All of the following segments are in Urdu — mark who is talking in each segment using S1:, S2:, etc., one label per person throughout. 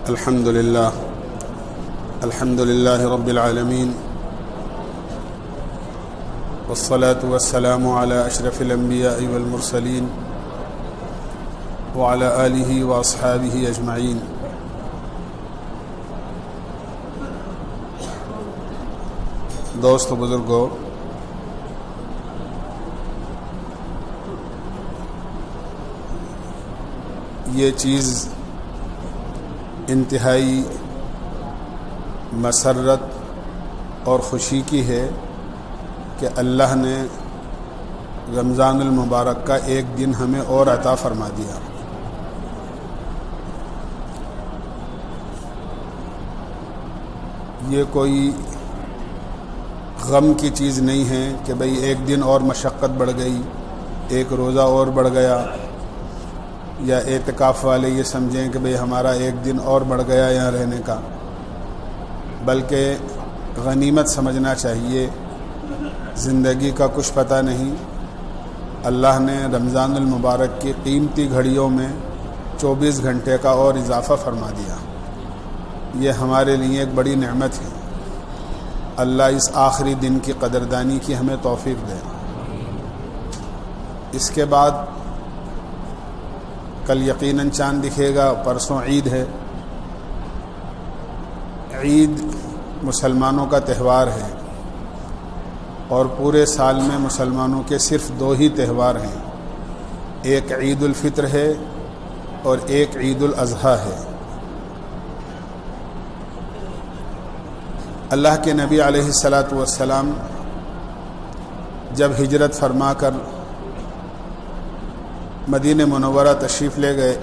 S1: الحمد لله رب العالمين والصلاة والسلام على أشرف الأنبياء والمرسلين وعلى آله وأصحابه أجمعين. دوست و بزرگوں، یہ چیز انتہائی مسرت اور خوشی کی ہے کہ اللہ نے رمضان المبارک کا ایک دن ہمیں اور عطا فرما دیا. یہ کوئی غم کی چیز نہیں ہے کہ بھئی ایک دن اور مشقت بڑھ گئی، ایک روزہ اور بڑھ گیا، یا اعتکاف والے یہ سمجھیں کہ بھئی ہمارا ایک دن اور بڑھ گیا یہاں رہنے کا، بلکہ غنیمت سمجھنا چاہیے. زندگی کا کچھ پتہ نہیں. اللہ نے رمضان المبارک کی قیمتی گھڑیوں میں 24 گھنٹے کا اور اضافہ فرما دیا. یہ ہمارے لیے ایک بڑی نعمت ہے. اللہ اس آخری دن کی قدردانی کی ہمیں توفیق دے. اس کے بعد کل یقیناً چاند دکھے گا، پرسوں عید ہے. عید مسلمانوں کا تہوار ہے، اور پورے سال میں مسلمانوں کے صرف 2 ہی تہوار ہیں. ایک عید الفطر ہے اور ایک عید الاضحیٰ ہے. اللہ کے نبی علیہ الصلاۃ والسلام جب ہجرت فرما کر مدینہ منورہ تشریف لے گئے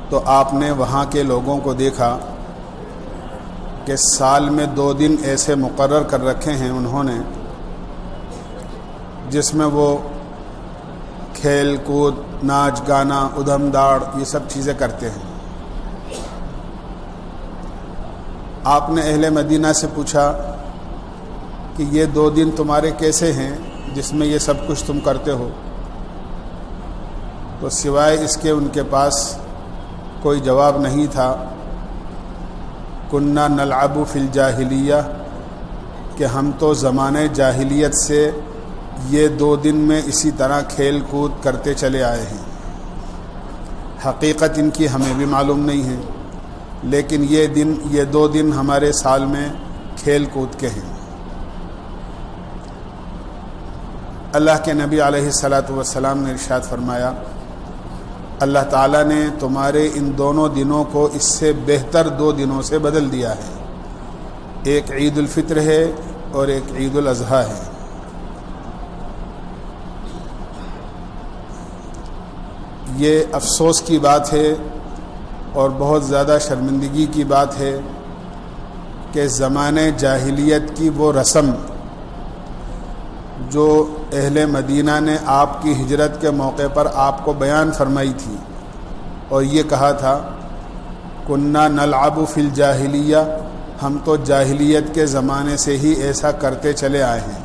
S1: تو آپ نے وہاں کے لوگوں کو دیکھا کہ سال میں 2 دن ایسے مقرر کر رکھے ہیں انہوں نے جس میں وہ کھیل کود، ناچ گانا، ادھم داڑ، یہ سب چیزیں کرتے ہیں. آپ نے اہل مدینہ سے پوچھا کہ یہ 2 دن تمہارے کیسے ہیں جس میں یہ سب کچھ تم کرتے ہو؟ تو سوائے اس کے ان کے پاس کوئی جواب نہیں تھا. کننا نلعب فی الجاہلیہ، کہ ہم تو زمانے جاہلیت سے یہ 2 دن میں اسی طرح کھیل کود کرتے چلے آئے ہیں. حقیقت ان کی ہمیں بھی معلوم نہیں ہے، لیکن یہ 2 دن ہمارے سال میں کھیل کود کے ہیں. اللہ کے نبی علیہ الصلاۃ والسلام نے ارشاد فرمایا، اللہ تعالیٰ نے تمہارے ان دونوں دنوں کو اس سے بہتر 2 دنوں سے بدل دیا ہے. ایک عید الفطر ہے اور ایک عید الاضحیٰ ہے. یہ افسوس کی بات ہے اور بہت زیادہ شرمندگی کی بات ہے کہ زمانے جاہلیت کی وہ رسم جو اہل مدینہ نے آپ کی ہجرت کے موقع پر آپ کو بیان فرمائی تھی اور یہ کہا تھا کننا نلعب فی الجاہلیہ، ہم تو جاہلیت کے زمانے سے ہی ایسا کرتے چلے آئے ہیں.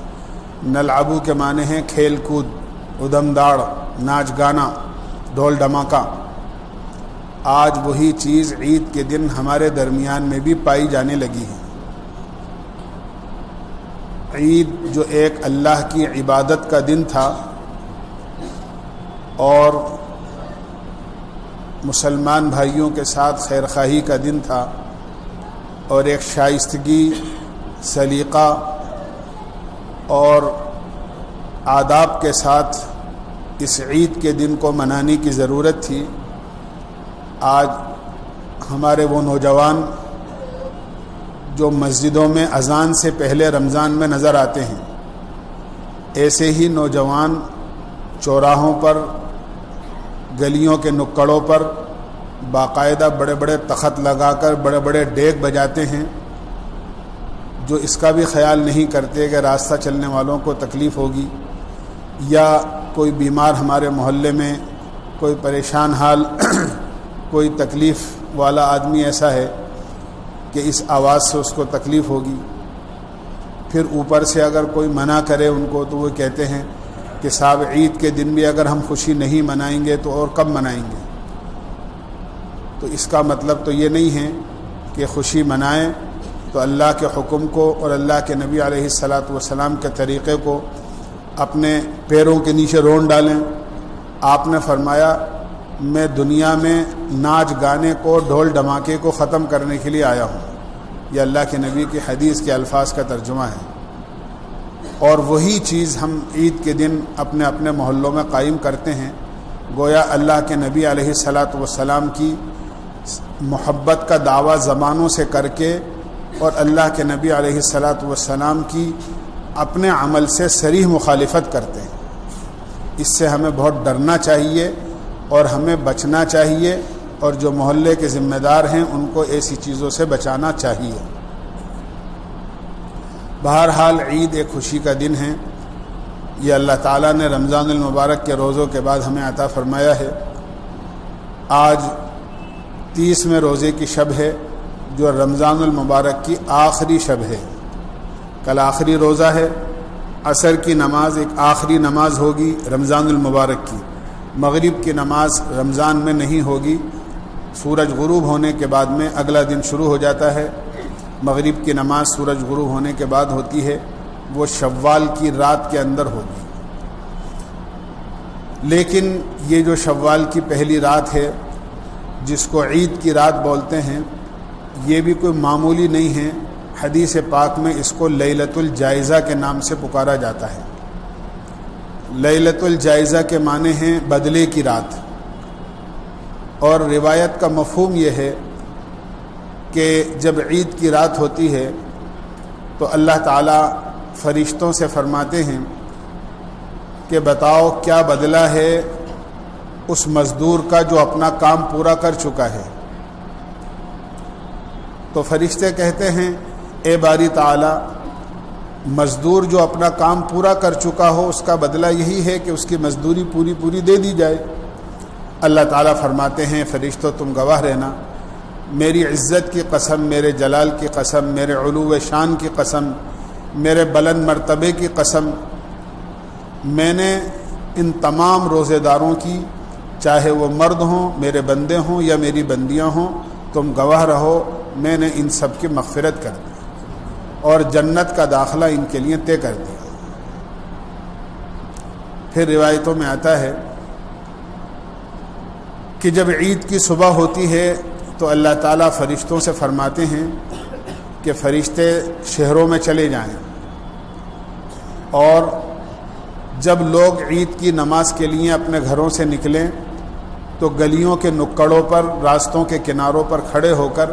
S1: نلعب کے معنی ہیں کھیل کود، ادھم داڑ، ناچ گانا، ڈھول ڈھماکہ. آج وہی چیز عید کے دن ہمارے درمیان میں بھی پائی جانے لگی ہے. عید جو ایک اللہ کی عبادت کا دن تھا اور مسلمان بھائیوں کے ساتھ خیر خواہی کا دن تھا اور ایک شائستگی، سلیقہ اور آداب کے ساتھ اس عید کے دن کو منانے کی ضرورت تھی، آج ہمارے وہ نوجوان جو مسجدوں میں اذان سے پہلے رمضان میں نظر آتے ہیں، ایسے ہی نوجوان چوراہوں پر، گلیوں کے نکڑوں پر باقاعدہ بڑے بڑے تخت لگا کر بڑے بڑے ڈیگ بجاتے ہیں، جو اس کا بھی خیال نہیں کرتے کہ راستہ چلنے والوں کو تکلیف ہوگی، یا کوئی بیمار ہمارے محلے میں، کوئی پریشان حال کوئی تکلیف والا آدمی ایسا ہے کہ اس آواز سے اس کو تکلیف ہوگی. پھر اوپر سے اگر کوئی منع کرے ان کو تو وہ کہتے ہیں کہ صاحب عید کے دن بھی اگر ہم خوشی نہیں منائیں گے تو اور کب منائیں گے؟ تو اس کا مطلب تو یہ نہیں ہے کہ خوشی منائیں تو اللہ کے حکم کو اور اللہ کے نبی علیہ الصلاۃ والسلام کے طریقے کو اپنے پیروں کے نیچے رون ڈالیں۔ آپ نے فرمایا میں دنیا میں ناچ گانے کو، ڈھول ڈھماکے کو ختم کرنے کے لیے آیا ہوں۔ یہ اللہ کے نبی کی حدیث کے الفاظ کا ترجمہ ہے، اور وہی چیز ہم عید کے دن اپنے اپنے محلوں میں قائم کرتے ہیں۔ گویا اللہ کے نبی علیہ الصلاۃ والسلام کی محبت کا دعویٰ زبانوں سے کر کے اور اللہ کے نبی علیہ الصلاۃ والسلام کی اپنے عمل سے صریح مخالفت کرتے ہیں۔ اس سے ہمیں بہت ڈرنا چاہیے اور ہمیں بچنا چاہیے، اور جو محلے کے ذمہ دار ہیں ان کو ایسی چیزوں سے بچانا چاہیے۔ بہرحال عید ایک خوشی کا دن ہے، یہ اللہ تعالیٰ نے رمضان المبارک کے روزوں کے بعد ہمیں عطا فرمایا ہے۔ آج 30ویں روزے کی شب ہے، جو رمضان المبارک کی آخری شب ہے۔ کل آخری روزہ ہے، عصر کی نماز ایک آخری نماز ہوگی رمضان المبارک کی۔ مغرب کی نماز رمضان میں نہیں ہوگی، سورج غروب ہونے کے بعد میں اگلا دن شروع ہو جاتا ہے۔ مغرب کی نماز سورج غروب ہونے کے بعد ہوتی ہے، وہ شوال کی رات کے اندر ہوگی۔ لیکن یہ جو شوال کی پہلی رات ہے، جس کو عید کی رات بولتے ہیں، یہ بھی کوئی معمولی نہیں ہے۔ حدیث پاک میں اس کو لیلۃ الجائزہ کے نام سے پکارا جاتا ہے۔ لیلۃ الجائزہ کے معنی ہیں بدلے کی رات، اور روایت کا مفہوم یہ ہے کہ جب عید کی رات ہوتی ہے تو اللہ تعالیٰ فرشتوں سے فرماتے ہیں کہ بتاؤ کیا بدلہ ہے اس مزدور کا جو اپنا کام پورا کر چکا ہے۔ تو فرشتے کہتے ہیں اے باری تعالیٰ، مزدور جو اپنا کام پورا کر چکا ہو اس کا بدلہ یہی ہے کہ اس کی مزدوری پوری دے دی جائے۔ اللہ تعالیٰ فرماتے ہیں فرشتوں تم گواہ رہنا، میری عزت کی قسم، میرے جلال کی قسم، میرے علو شان کی قسم، میرے بلند مرتبے کی قسم، میں نے ان تمام روزے داروں کی، چاہے وہ مرد ہوں، میرے بندے ہوں یا میری بندیاں ہوں، تم گواہ رہو، میں نے ان سب کی مغفرت کر دی اور جنت کا داخلہ ان کے لیے طے کر دیا۔ پھر روایتوں میں آتا ہے کہ جب عید کی صبح ہوتی ہے تو اللہ تعالیٰ فرشتوں سے فرماتے ہیں کہ فرشتے شہروں میں چلے جائیں، اور جب لوگ عید کی نماز کے لیے اپنے گھروں سے نکلیں تو گلیوں کے نکڑوں پر، راستوں کے کناروں پر کھڑے ہو کر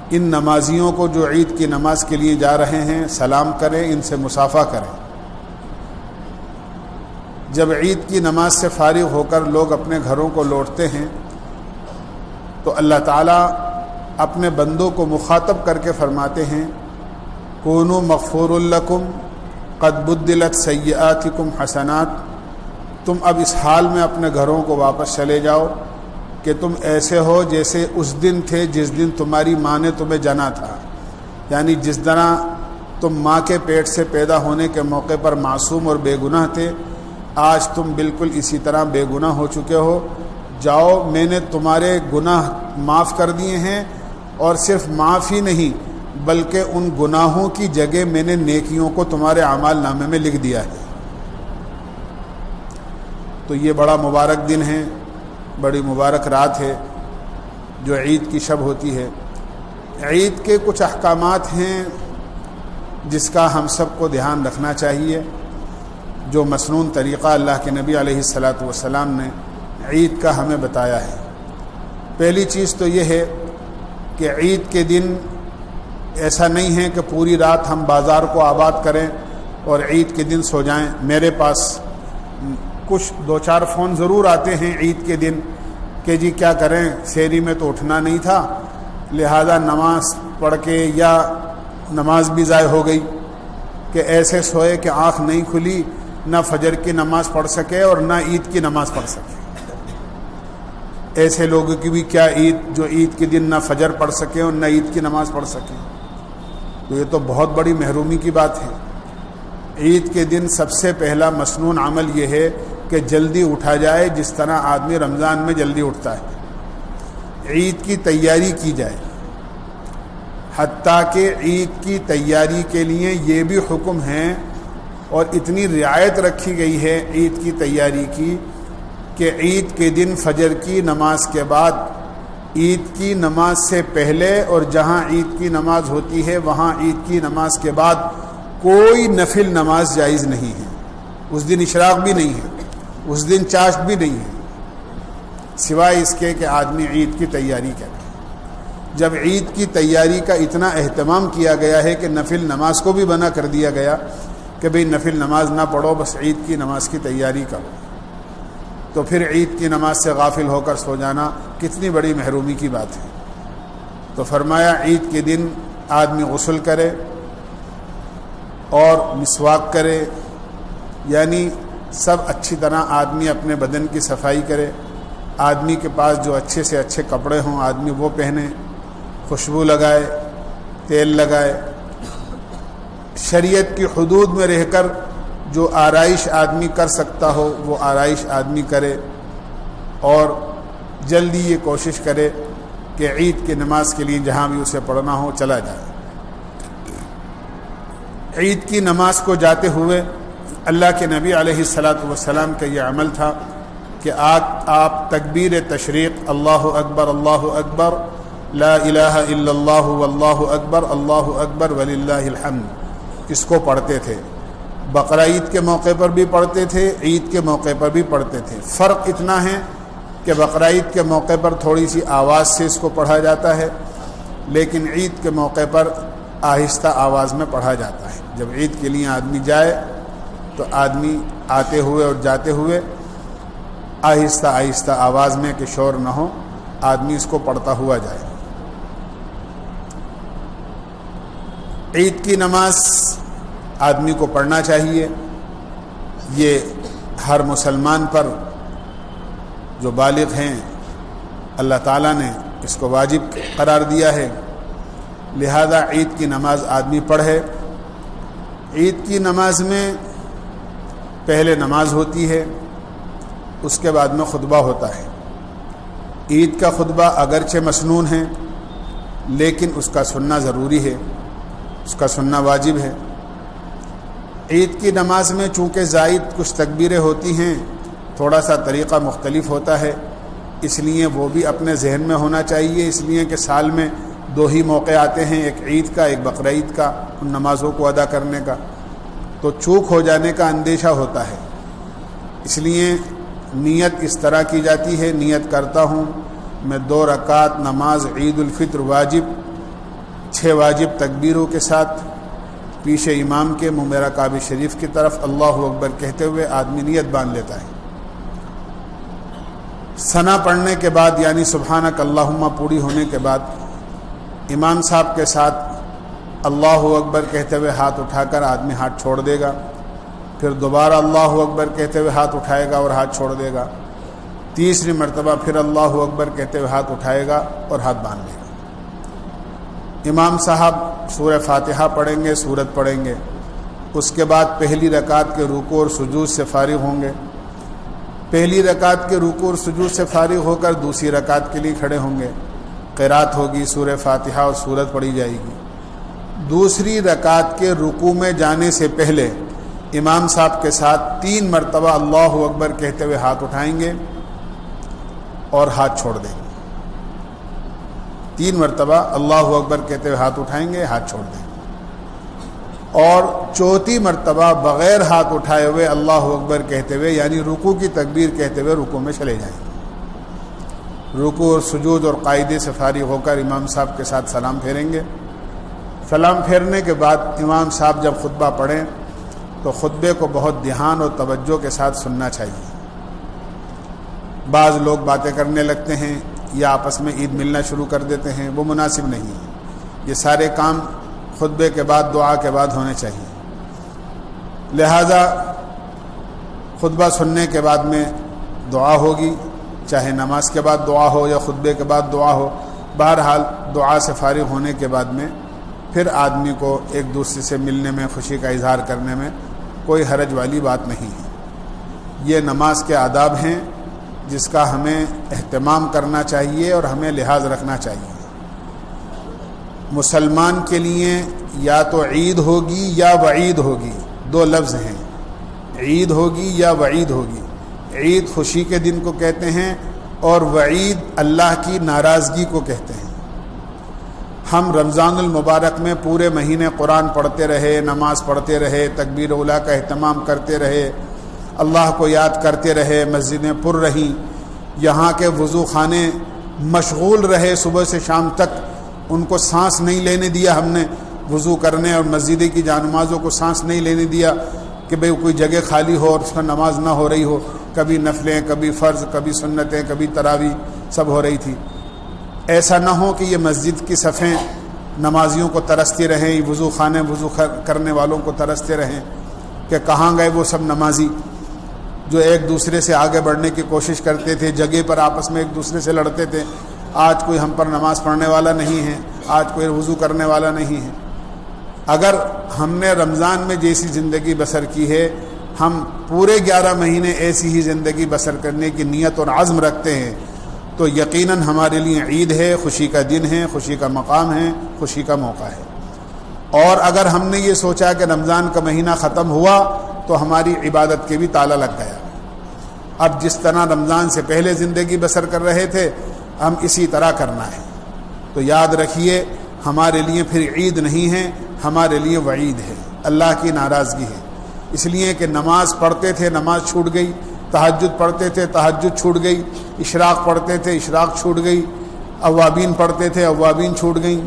S1: ان نمازیوں کو جو عید کی نماز کے لیے جا رہے ہیں سلام کریں، ان سے مصافحہ کریں۔ جب عید کی نماز سے فارغ ہو کر لوگ اپنے گھروں کو لوٹتے ہیں تو اللہ تعالیٰ اپنے بندوں کو مخاطب کر کے فرماتے ہیں کونوا مغفور لکم قد بدلت سیئاتکم حسنات، تم اب اس حال میں اپنے گھروں کو واپس چلے جاؤ کہ تم ایسے ہو جیسے اس دن تھے جس دن تمہاری ماں نے تمہیں جنا تھا، یعنی جس طرح تم ماں کے پیٹ سے پیدا ہونے کے موقع پر معصوم اور بے گناہ تھے، آج تم بالکل اسی طرح بے گناہ ہو چکے ہو۔ جاؤ، میں نے تمہارے گناہ معاف کر دیے ہیں، اور صرف معاف ہی نہیں بلکہ ان گناہوں کی جگہ میں نے نیکیوں کو تمہارے اعمال نامے میں لکھ دیا ہے۔ تو یہ بڑا مبارک دن ہے، بڑی مبارک رات ہے جو عید کی شب ہوتی ہے۔ عید کے کچھ احکامات ہیں جس کا ہم سب کو دھیان رکھنا چاہیے، جو مسنون طریقہ اللہ کے نبی علیہ الصلاۃ والسلام نے عید کا ہمیں بتایا ہے۔ پہلی چیز تو یہ ہے کہ عید کے دن ایسا نہیں ہے کہ پوری رات ہم بازار کو آباد کریں اور عید کے دن سو جائیں۔ میرے پاس کچھ دو چار فون ضرور آتے ہیں عید کے دن کہ جی کیا کریں، سحری میں تو اٹھنا نہیں تھا، لہذا نماز پڑھ کے یا نماز بھی ضائع ہو گئی، کہ ایسے سوئے کہ آنکھ نہیں کھلی، نہ فجر کی نماز پڑھ سکے اور نہ عید کی نماز پڑھ سکے۔ ایسے لوگوں کی بھی کیا عید جو عید کے دن نہ فجر پڑھ سکیں اور نہ عید کی نماز پڑھ سکیں، تو یہ تو بہت بڑی محرومی کی بات ہے۔ عید کے دن سب سے پہلا مسنون عمل یہ ہے کہ جلدی اٹھا جائے، جس طرح آدمی رمضان میں جلدی اٹھتا ہے، عید کی تیاری کی جائے۔ حتیٰ کہ عید کی تیاری کے لیے یہ بھی حکم ہے اور اتنی رعایت رکھی گئی ہے عید کی تیاری کی کہ عید کے دن فجر کی نماز کے بعد، عید کی نماز سے پہلے اور جہاں عید کی نماز ہوتی ہے وہاں عید کی نماز کے بعد کوئی نفل نماز جائز نہیں ہے۔ اس دن اشراق بھی نہیں ہے، اس دن چاشت بھی نہیں ہے، سوائے اس کے کہ آدمی عید کی تیاری کرے۔ جب عید کی تیاری کا اتنا اہتمام کیا گیا ہے کہ نفل نماز کو بھی منع کر دیا گیا کہ بھئی نفل نماز نہ پڑھو، بس عید کی نماز کی تیاری کرو، تو پھر عید کی نماز سے غافل ہو کر سو جانا کتنی بڑی محرومی کی بات ہے۔ تو فرمایا عید کے دن آدمی غسل کرے اور مسواک کرے، یعنی سب اچھی طرح آدمی اپنے بدن کی صفائی کرے، آدمی کے پاس جو اچھے سے اچھے کپڑے ہوں آدمی وہ پہنے، خوشبو لگائے، تیل لگائے، شریعت کی حدود میں رہ کر جو آرائش آدمی کر سکتا ہو وہ آرائش آدمی کرے، اور جلدی یہ کوشش کرے کہ عید کی نماز کے لیے جہاں بھی اسے پڑھنا ہو چلا جائے۔ عید کی نماز کو جاتے ہوئے اللہ کے نبی علیہ الصلاۃ والسلام کا یہ عمل تھا کہ آپ تکبیر تشریق اللہ اکبر لا الہ الا اللہ واللہ اکبر وللہ الحمد اس کو پڑھتے تھے۔ بقرہ عید کے موقع پر بھی پڑھتے تھے، عید کے موقع پر بھی پڑھتے تھے۔ فرق اتنا ہے کہ بقرہ عید کے موقع پر تھوڑی سی آواز سے اس کو پڑھا جاتا ہے، لیکن عید کے موقع پر آہستہ آواز میں پڑھا جاتا ہے۔ جب عید کے لیے آدمی جائے تو آدمی آتے ہوئے اور جاتے ہوئے آہستہ آہستہ آواز میں کہ شور نہ ہو، آدمی اس کو پڑھتا ہوا جائے۔ عید کی نماز آدمی کو پڑھنا چاہیے، یہ ہر مسلمان پر جو بالغ ہیں اللہ تعالیٰ نے اس کو واجب قرار دیا ہے، لہذا عید کی نماز آدمی پڑھے۔ عید کی نماز میں پہلے نماز ہوتی ہے، اس کے بعد میں خطبہ ہوتا ہے۔ عید کا خطبہ اگرچہ مسنون ہے لیکن اس کا سننا ضروری ہے، اس کا سننا واجب ہے۔ عید کی نماز میں چونکہ زائد کچھ تکبیریں ہوتی ہیں، تھوڑا سا طریقہ مختلف ہوتا ہے، اس لیے وہ بھی اپنے ذہن میں ہونا چاہیے، اس لیے کہ سال میں 2 ہی موقع آتے ہیں، ایک عید کا ایک بقرہ عید کا، ان نمازوں کو ادا کرنے کا، تو چوک ہو جانے کا اندیشہ ہوتا ہے۔ اس لیے نیت اس طرح کی جاتی ہے، نیت کرتا ہوں میں 2 رکعت نماز عید الفطر واجب 6 واجب تکبیروں کے ساتھ پیش امام کے میرا کعبہ شریف کی طرف اللہ اکبر کہتے ہوئے آدمی نیت باندھ لیتا ہے۔ ثنا پڑھنے کے بعد یعنی سبحانک اللہم پوری ہونے کے بعد امام صاحب کے ساتھ اللہ اکبر کہتے ہوئے ہاتھ اٹھا کر آدمی ہاتھ چھوڑ دے گا، پھر دوبارہ اللہ اکبر کہتے ہوئے ہاتھ اٹھائے گا اور ہاتھ چھوڑ دے گا، تیسری مرتبہ پھر اللہ اکبر کہتے ہوئے ہاتھ اٹھائے گا اور ہاتھ باندھ لے گا۔ امام صاحب سورہ فاتحہ پڑھیں گے، سورت پڑھیں گے، اس کے بعد پہلی رکعت کے رکوع اور سجود سے فارغ ہوں گے، پہلی رکعت کے رکوع اور سجود سے فارغ ہو کر دوسری رکعت کے لیے کھڑے ہوں گے، قرات ہوگی، سورہ فاتحہ اور سورت پڑھی جائے گی۔ دوسری رکعت کے رکوع میں جانے سے پہلے امام صاحب کے ساتھ 3 مرتبہ اللہ اکبر کہتے ہوئے ہاتھ اٹھائیں گے اور ہاتھ چھوڑ دیں گے۔ 3 مرتبہ اللہ اکبر کہتے ہوئے ہاتھ اٹھائیں گے، ہاتھ چھوڑ دیں گے، اور چوتھی مرتبہ بغیر ہاتھ اٹھائے ہوئے اللہ اکبر کہتے ہوئے یعنی رکوع کی تکبیر کہتے ہوئے رکوع میں چلے جائیں گے۔ رکوع اور سجود اور قاعدے سے فارغ ہو کر امام صاحب کے ساتھ سلام پھیریں گے۔ سلام پھیرنے کے بعد امام صاحب جب خطبہ پڑھیں تو خطبے کو بہت دھیان اور توجہ کے ساتھ سننا چاہیے۔ بعض لوگ باتیں کرنے لگتے ہیں یا آپس میں عید ملنا شروع کر دیتے ہیں، وہ مناسب نہیں ہے۔ یہ سارے کام خطبے کے بعد دعا کے بعد ہونے چاہیے۔ لہذا خطبہ سننے کے بعد میں دعا ہوگی، چاہے نماز کے بعد دعا ہو یا خطبے کے بعد دعا ہو، بہرحال دعا سے فارغ ہونے کے بعد میں پھر آدمی کو ایک دوسرے سے ملنے میں، خوشی کا اظہار کرنے میں کوئی حرج والی بات نہیں ہے۔ یہ نماز کے آداب ہیں جس کا ہمیں اہتمام کرنا چاہیے اور ہمیں لحاظ رکھنا چاہیے۔ مسلمان کے لیے یا تو عید ہوگی یا وعید ہوگی، دو لفظ ہیں، عید ہوگی یا وعید ہوگی۔ عید خوشی کے دن کو کہتے ہیں اور وعید اللہ کی ناراضگی کو کہتے ہیں۔ ہم رمضان المبارک میں پورے مہینے قرآن پڑھتے رہے، نماز پڑھتے رہے، تکبیر اولیٰ کا اہتمام کرتے رہے، اللہ کو یاد کرتے رہے، مسجدیں پر رہیں، یہاں کے وضو خانے مشغول رہے، صبح سے شام تک ان کو سانس نہیں لینے دیا ہم نے، وضو کرنے اور مسجد کی جانمازوں کو سانس نہیں لینے دیا کہ بھئی کوئی جگہ خالی ہو اور اس میں نماز نہ ہو رہی ہو، کبھی نفلیں، کبھی فرض، کبھی سنتیں، کبھی تراویح سب ہو رہی تھی۔ ایسا نہ ہو کہ یہ مسجد کی صفیں نمازیوں کو ترستی رہیں، وضو خانے وضو کرنے والوں کو ترستے رہیں کہ کہاں گئے وہ سب نمازی جو ایک دوسرے سے آگے بڑھنے کی کوشش کرتے تھے، جگہ پر آپس میں ایک دوسرے سے لڑتے تھے۔ آج کوئی ہم پر نماز پڑھنے والا نہیں ہے، آج کوئی وضو کرنے والا نہیں ہے۔ اگر ہم نے رمضان میں جیسی زندگی بسر کی ہے، ہم پورے 11 مہینے ایسی ہی زندگی بسر کرنے کی نیت اور عزم رکھتے ہیں تو یقیناً ہمارے لیے عید ہے، خوشی کا دن ہے، خوشی کا مقام ہے، خوشی کا موقع ہے۔ اور اگر ہم نے یہ سوچا کہ رمضان کا مہینہ ختم ہوا تو ہماری عبادت کے بھی تالا لگ گیا۔ اب جس طرح رمضان سے پہلے زندگی بسر کر رہے تھے ہم اسی طرح کرنا ہے۔ تو یاد رکھیے ہمارے لیے پھر عید نہیں ہے، ہمارے لیے وعید ہے، اللہ کی ناراضگی ہے۔ اس لیے کہ نماز پڑھتے تھے، نماز چھوٹ گئی، تہجد پڑھتے تھے، تہجد چھوٹ گئی، اشراق پڑھتے تھے، اشراق چھوٹ گئی، اوابین پڑھتے تھے، اوابین چھوٹ گئیں،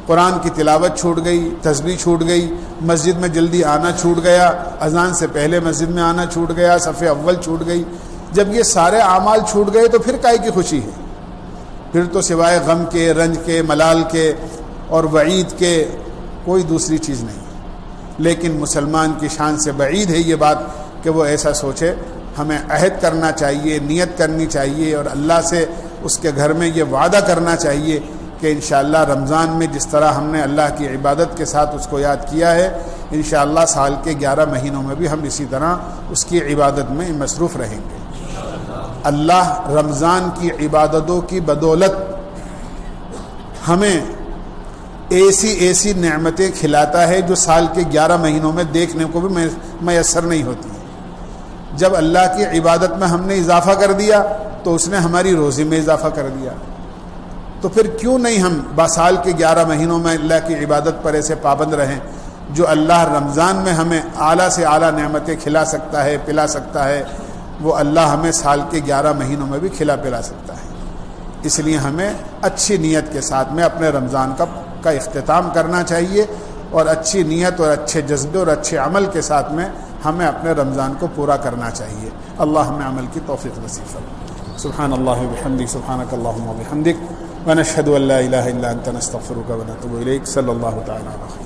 S1: قرآن کی تلاوت چھوٹ گئی، تسبیح چھوٹ گئی، مسجد میں جلدی آنا چھوٹ گیا، اذان سے پہلے مسجد میں آنا چھوٹ گیا، صف اول چھوٹ گئی۔ جب یہ سارے اعمال چھوٹ گئے تو پھر کائے کی خوشی ہے؟ پھر تو سوائے غم کے، رنج کے، ملال کے اور وعید کے کوئی دوسری چیز نہیں۔ لیکن مسلمان کی شان سے بعید ہے یہ بات کہ وہ ایسا سوچے۔ ہمیں عہد کرنا چاہیے، نیت کرنی چاہیے اور اللہ سے اس کے گھر میں یہ وعدہ کرنا چاہیے کہ انشاءاللہ رمضان میں جس طرح ہم نے اللہ کی عبادت کے ساتھ اس کو یاد کیا ہے، انشاءاللہ سال کے 11 مہینوں میں بھی ہم اسی طرح اس کی عبادت میں مصروف رہیں گے۔ اللہ رمضان کی عبادتوں کی بدولت ہمیں ایسی نعمتیں کھلاتا ہے جو سال کے 11 مہینوں میں دیکھنے کو بھی میسر نہیں ہوتی۔ جب اللہ کی عبادت میں ہم نے اضافہ کر دیا تو اس نے ہماری روزی میں اضافہ کر دیا، تو پھر کیوں نہیں ہم سال کے 11 مہینوں میں اللہ کی عبادت پر ایسے پابند رہیں جو اللہ رمضان میں ہمیں اعلیٰ سے اعلیٰ نعمتیں کھلا سکتا ہے، پلا سکتا ہے، وہ اللہ ہمیں سال کے 11 مہینوں میں بھی کھلا پلا سکتا ہے۔ اس لیے ہمیں اچھی نیت کے ساتھ میں اپنے رمضان کا اختتام کرنا چاہیے اور اچھی نیت اور اچھے جذبے اور اچھے عمل کے ساتھ میں ہمیں اپنے رمضان کو پورا کرنا چاہیے۔ اللہ ہمیں عمل کی توفیق نصیب فرمائے۔ سبحان اللہ وبحمدہ، سبحانک اللہم وبحمدک، ونشہد ان لا الہ الا انت، نستغفرک ونتوب الیک۔ صلی اللہ تعالی علیہ وسلم۔